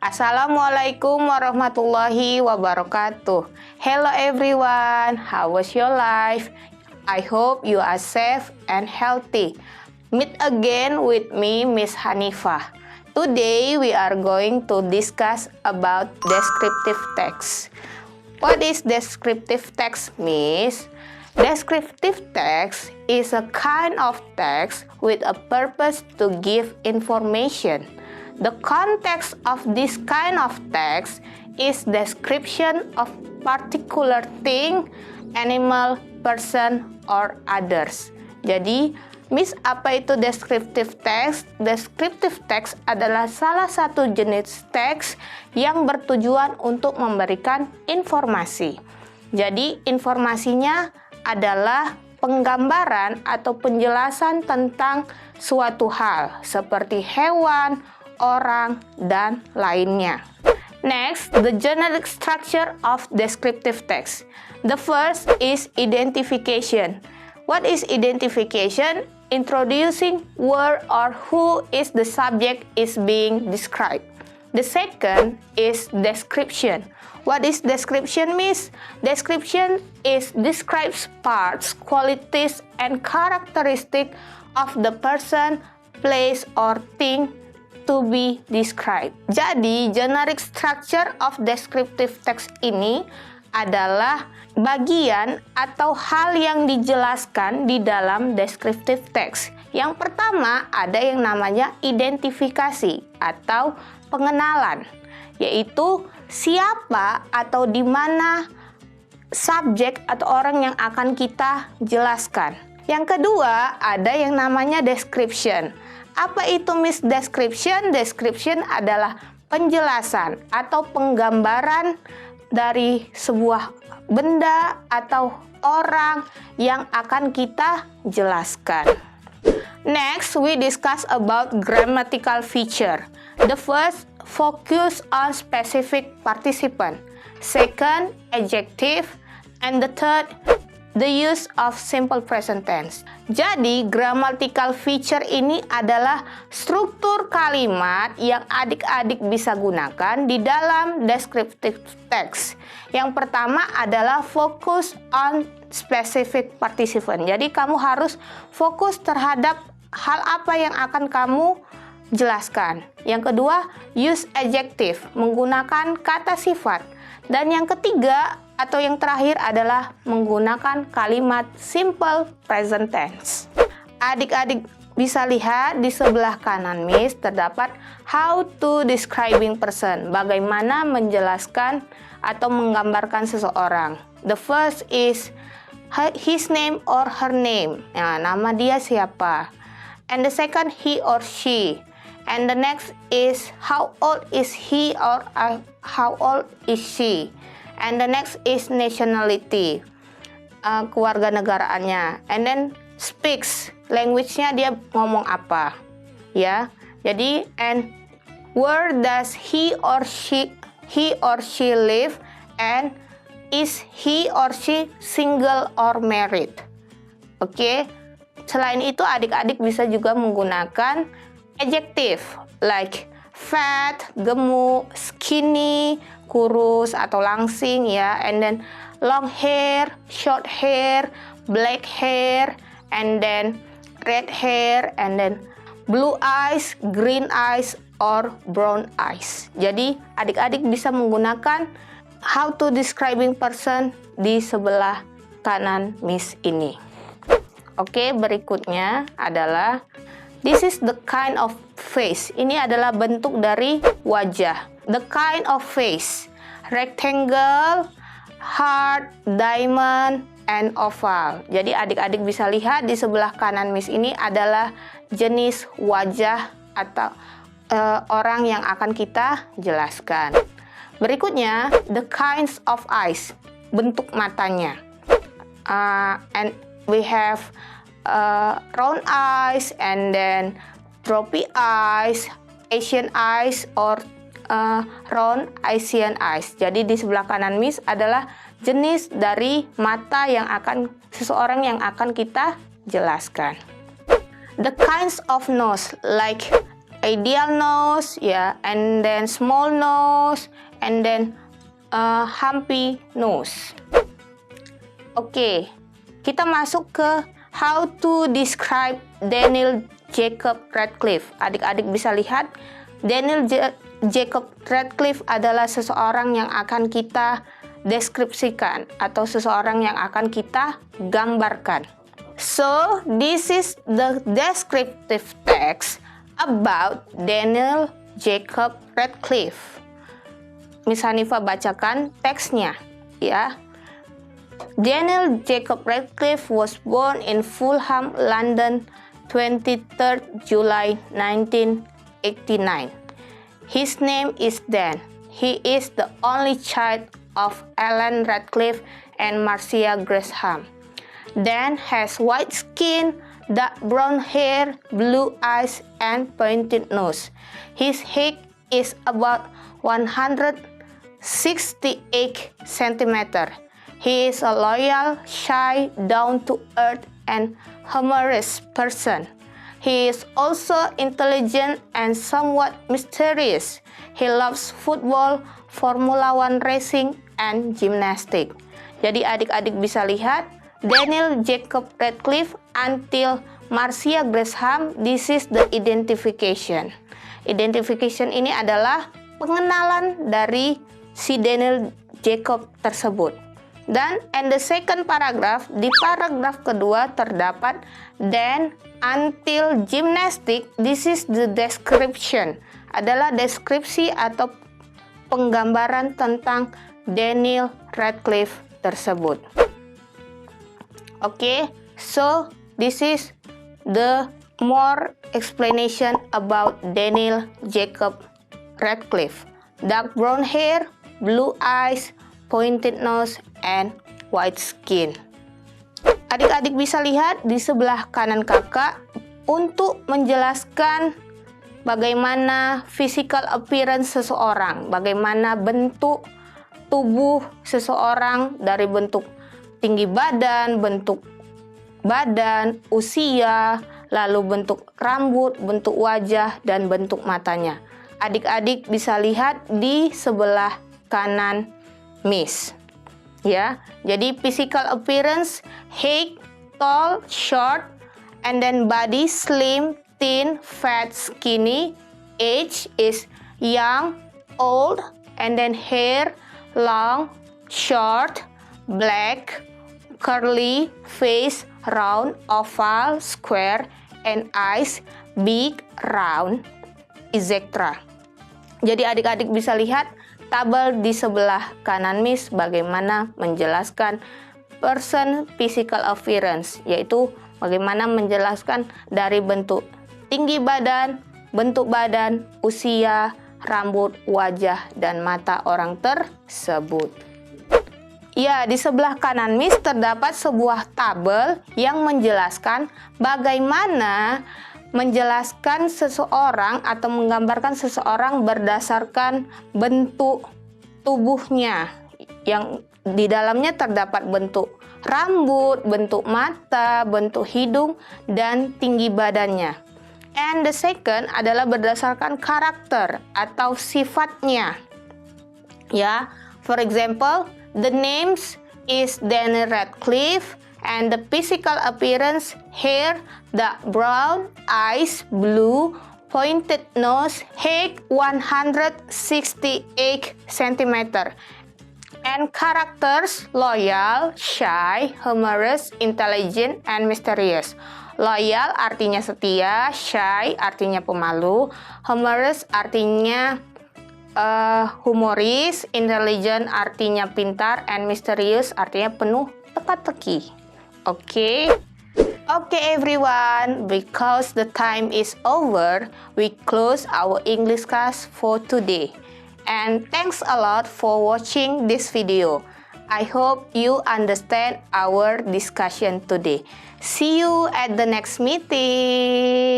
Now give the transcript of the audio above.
Assalamualaikum warahmatullahi wabarakatuh. Hello everyone, how was your life? I hope you are safe and healthy. Meet again with me, Miss Hanifah. Today we are going to discuss about descriptive text. What is descriptive text, Miss? Descriptive text is a kind of text with a purpose to give information. The context of this kind of text is description of particular thing, animal, person, or others. Jadi, Miss, apa itu descriptive text? Descriptive text adalah salah satu jenis teks yang bertujuan untuk memberikan informasi. Jadi, informasinya adalah penggambaran atau penjelasan tentang suatu hal, seperti hewan, orang, dan lainnya. Next, the generic structure of descriptive text. The first is identification. What is identification? Introducing where or who is the subject is being described. The second is description. What is description, Miss? Description describes parts, qualities, and characteristics of the person, place, or thing to be described. Jadi, generic structure of descriptive text ini adalah bagian atau hal yang dijelaskan di dalam descriptive text. Yang pertama ada yang namanya identifikasi atau pengenalan, yaitu siapa atau di mana subjek atau orang yang akan kita jelaskan. Yang kedua ada yang namanya description. Apa itu, Miss, description? Description adalah penjelasan atau penggambaran dari sebuah benda atau orang yang akan kita jelaskan. Next, we discuss about grammatical feature. The first, focus on specific participant. Second, adjective. And the third, the use of simple present tense. Jadi, grammatical feature ini adalah struktur kalimat yang adik-adik bisa gunakan di dalam descriptive text. Yang pertama adalah focus on specific participant. Jadi, kamu harus fokus terhadap hal apa yang akan kamu jelaskan. Yang kedua, use adjective, menggunakan kata sifat. Dan yang ketiga atau yang terakhir adalah menggunakan kalimat simple present tense. Adik-adik bisa lihat di sebelah kanan, Miss, terdapat how to describing person, bagaimana menjelaskan atau menggambarkan seseorang. The first is his name or her name, nah, nama dia siapa. And the second, he or she. And the next is how old is he or how old is she. And the next is nationality, kewarganegaraannya. And then speaks, language-nya dia ngomong apa, ya. Jadi, and where does he or she live, and is he or she single or married. Oke. Selain itu, adik-adik bisa juga menggunakan adjective like fat, gemuk, skinny, kurus atau langsing, ya, and then long hair, short hair, black hair, and then red hair, and then blue eyes, green eyes, or brown eyes. Jadi adik-adik bisa menggunakan how to describing person di sebelah kanan Miss ini. Oke, berikutnya adalah this is the kind of face. Ini adalah bentuk dari wajah. The kind of face, rectangle, heart, diamond, and oval. Jadi adik-adik bisa lihat di sebelah kanan Miss ini adalah jenis wajah atau orang yang akan kita jelaskan. Berikutnya, the kinds of eyes, bentuk matanya. And we have round eyes, and then droopy eyes, Asian eyes, or round Asian eyes. Jadi di sebelah kanan Miss adalah jenis dari mata yang akan seseorang yang akan kita jelaskan. The kinds of nose like ideal nose, ya, and then small nose, and then humpy nose. Oke, kita masuk ke how to describe Daniel Jacob Radcliffe. Adik-adik bisa lihat, Daniel Jacob Radcliffe adalah seseorang yang akan kita deskripsikan atau seseorang yang akan kita gambarkan. So, this is the descriptive text about Daniel Jacob Radcliffe. Miss Hanifa bacakan teksnya, ya. Daniel Jacob Radcliffe was born in Fulham, London, 23rd July 1989. His name is Dan. He is the only child of Alan Radcliffe and Marcia Gresham. Dan has white skin, dark brown hair, blue eyes, and pointed nose. His height is about 168 centimeter. He is a loyal, shy, down-to-earth, and humorous person. He is also intelligent and somewhat mysterious. He loves football, Formula One racing, and gymnastics. Jadi adik-adik bisa lihat, Daniel Jacob Radcliffe until Marcia Gresham, this is the identification. Identification ini adalah pengenalan dari si Daniel Jacob tersebut. Dan in the second paragraph, di paragraf kedua terdapat then until gymnastic, this is the description. Adalah deskripsi atau penggambaran tentang Daniel Radcliffe tersebut. Okay, so this is the more explanation about Daniel Jacob Radcliffe. Dark brown hair, blue eyes, pointed nose, and white skin. Adik-adik bisa lihat di sebelah kanan kakak untuk menjelaskan bagaimana physical appearance seseorang, bagaimana bentuk tubuh seseorang dari bentuk tinggi badan, bentuk badan, usia, lalu bentuk rambut, bentuk wajah, dan bentuk matanya. Adik-adik bisa lihat di sebelah kanan Miss. Ya, jadi physical appearance, height, tall, short, and then body slim, thin, fat, skinny. Age is young, old, and then hair long, short, black, curly, face round, oval, square, and eyes big, round, etc. Jadi adik-adik bisa lihat tabel di sebelah kanan Miss bagaimana menjelaskan person physical appearance, yaitu bagaimana menjelaskan dari bentuk tinggi badan, bentuk badan, usia, rambut, wajah, dan mata orang tersebut. Ya, di sebelah kanan Miss terdapat sebuah tabel yang menjelaskan bagaimana menjelaskan seseorang atau menggambarkan seseorang berdasarkan bentuk tubuhnya, yang di dalamnya terdapat bentuk rambut, bentuk mata, bentuk hidung, dan tinggi badannya. And the second adalah berdasarkan karakter atau sifatnya. Ya, for example, the names is Daniel Radcliffe, and the physical appearance, hair, dark brown, eyes, blue, pointed nose, height 168 cm. And characters, loyal, shy, humorous, intelligent, and mysterious. Loyal artinya setia, shy artinya pemalu, humorous artinya humoris, intelligent artinya pintar, and mysterious artinya penuh teka-teki. Okay, everyone, because the time is over, we close our English class for today. And thanks a lot for watching this video. I hope you understand our discussion today. See you at the next meeting.